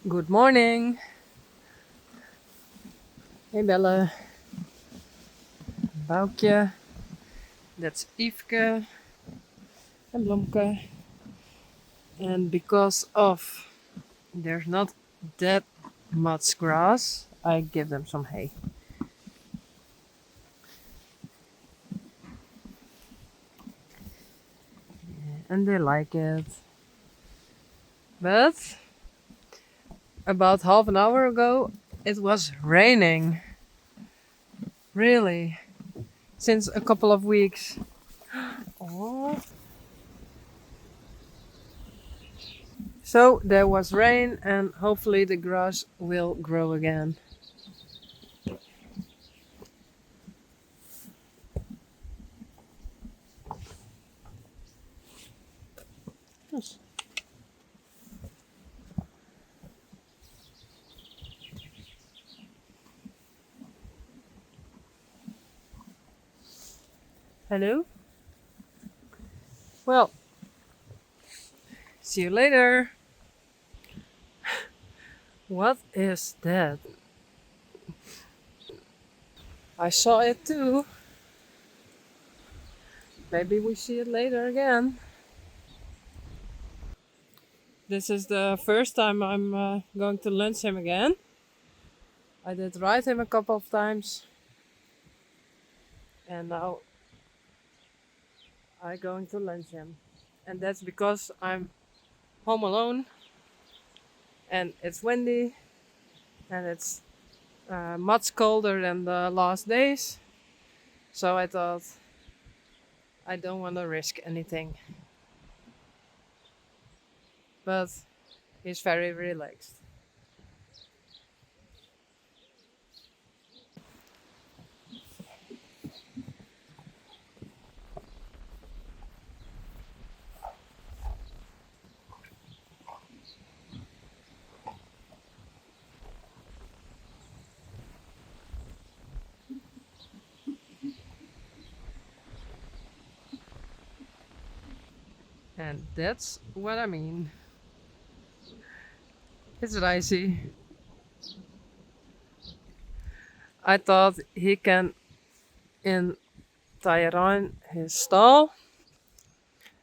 Good morning. Hey Belle, Boukje, that's Yveske and Blomke. And because of there's not that much grass, I give them some hay. And they like it. But about half an hour ago, it was raining. Really. Since a couple of weeks. Oh. So there was rain, and hopefully the grass will grow again. Yes. Hello? Well, see you later. What is that? I saw it too. Maybe we see it later again. This is the first time I'm going to lunch him again. I did ride him a couple of times, and now I'm going to lunch him. And that's because I'm home alone, and it's windy, and it's much colder than the last days. So I thought I don't want to risk anything. But he's very relaxed. And that's what I mean. It's dicey. I thought he can in Teije his stall,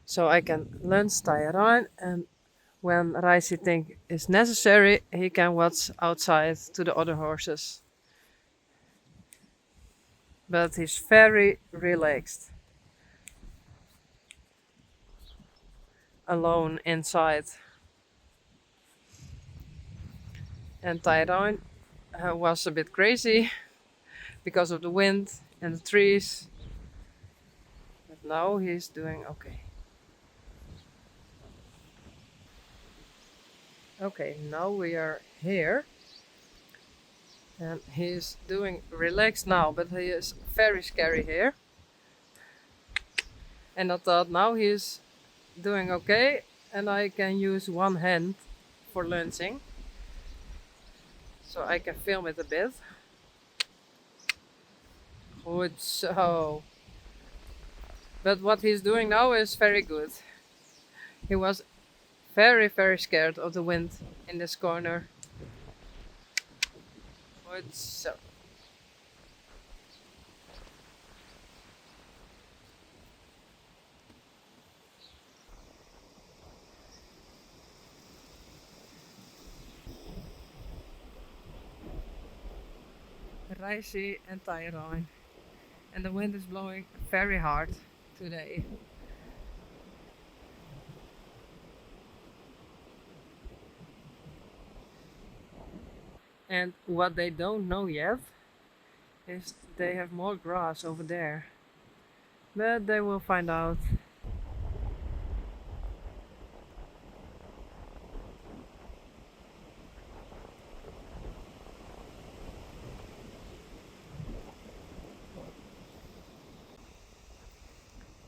so I can lunch Teije, and when Reisi think is necessary, he can watch outside to the other horses. But he's very relaxed, alone inside. And Teije was a bit crazy because of the wind and the trees, but now he's doing okay. Okay, now we are here. And he's doing relaxed now, but he is very scary here. And I thought now he's doing okay, and I can use one hand for lunching, so I can film it a bit. Good so. But what he's doing now is very good. He was very scared of the wind in this corner. Good so. Reisi and Tyrone. And the wind is blowing very hard today. And what they don't know yet is they have more grass over there. But they will find out.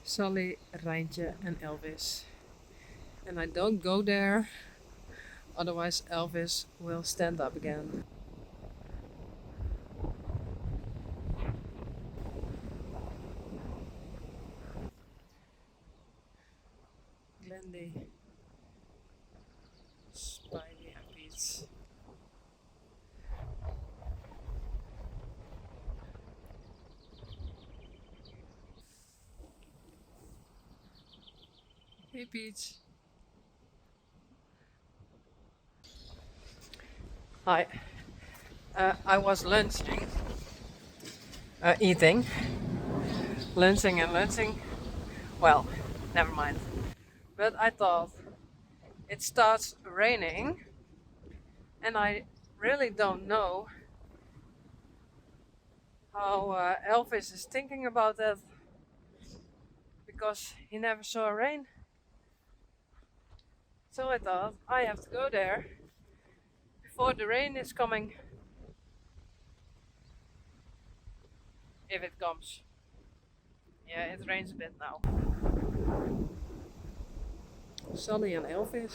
Sally, Reintje and Elvis. And I don't go there, otherwise Elvis will stand up again. Glendy, Spidey and Pete's. Hey Peach. Hi. I was lunching, eating, lunching and lunching. Well, never mind. But I thought it starts raining, and I really don't know how Elvis is thinking about that because he never saw rain. So I thought I have to go there before the rain is coming, if it comes. Yeah, it rains a bit now. Sally and Elvis.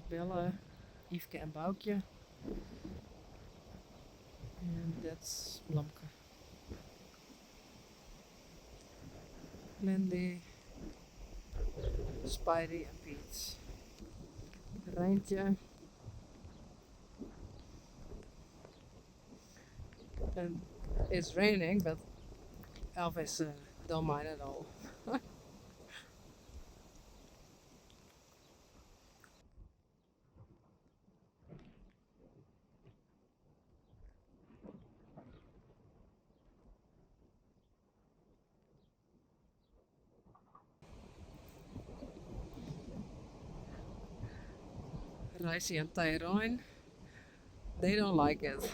Belle, Yveske en Boukje. And that's Blomke. Lindy, Spidey and Peach. Reintje. And it's raining, but Elvis don't mind at all. Rein and Teije, they don't like it.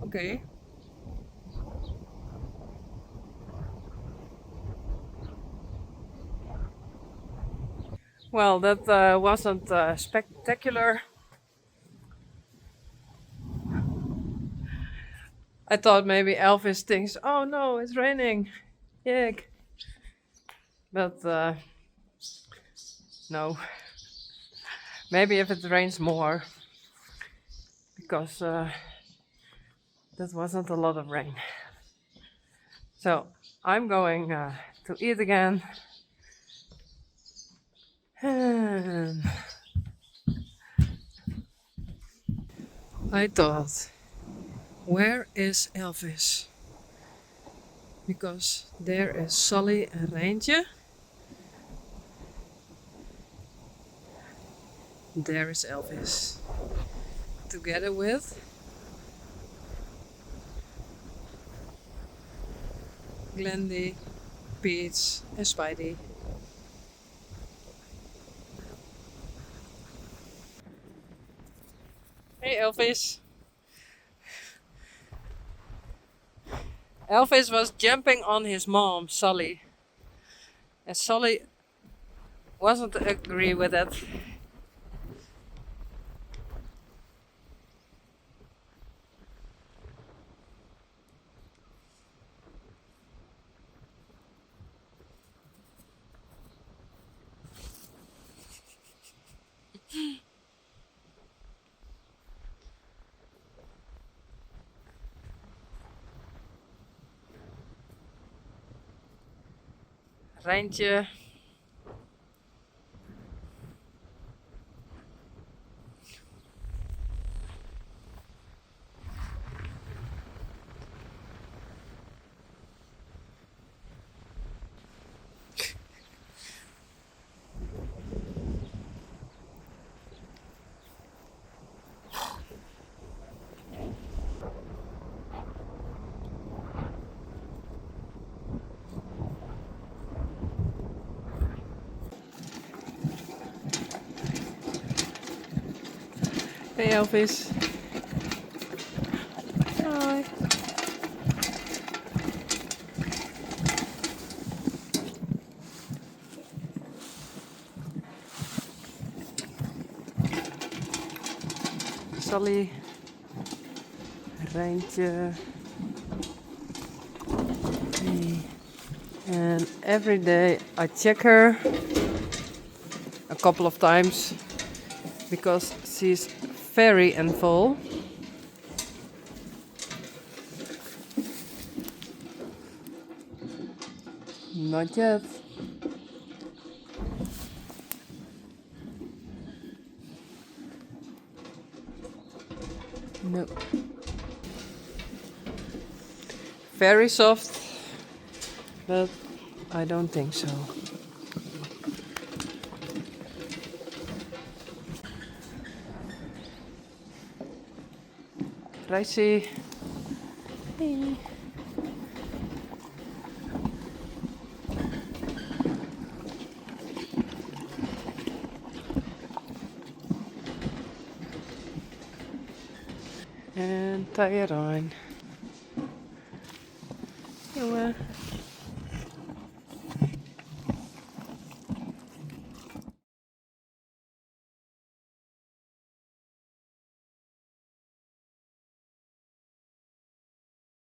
Okay. Well, that wasn't spectacular. I thought maybe Elvis thinks, oh no, it's raining. Yuck. But no. Maybe if it rains more, because that wasn't a lot of rain. So I'm going to eat again. And I thought, where is Elvis? Because there is Sally and Reintje. There is Elvis. Together with Glendy, Peach and Spidey. Hey Elvis. Elvis was jumping on his mom, Sally. And Sally wasn't agree with that. Reintje. Hey Elvis. Hi. Sally. Reintje. Hey. And every day I check her a couple of times because she's very full. Not yet. No. Very soft, but I don't think so. Friesy. Hey. En Teije Rein. Jongen.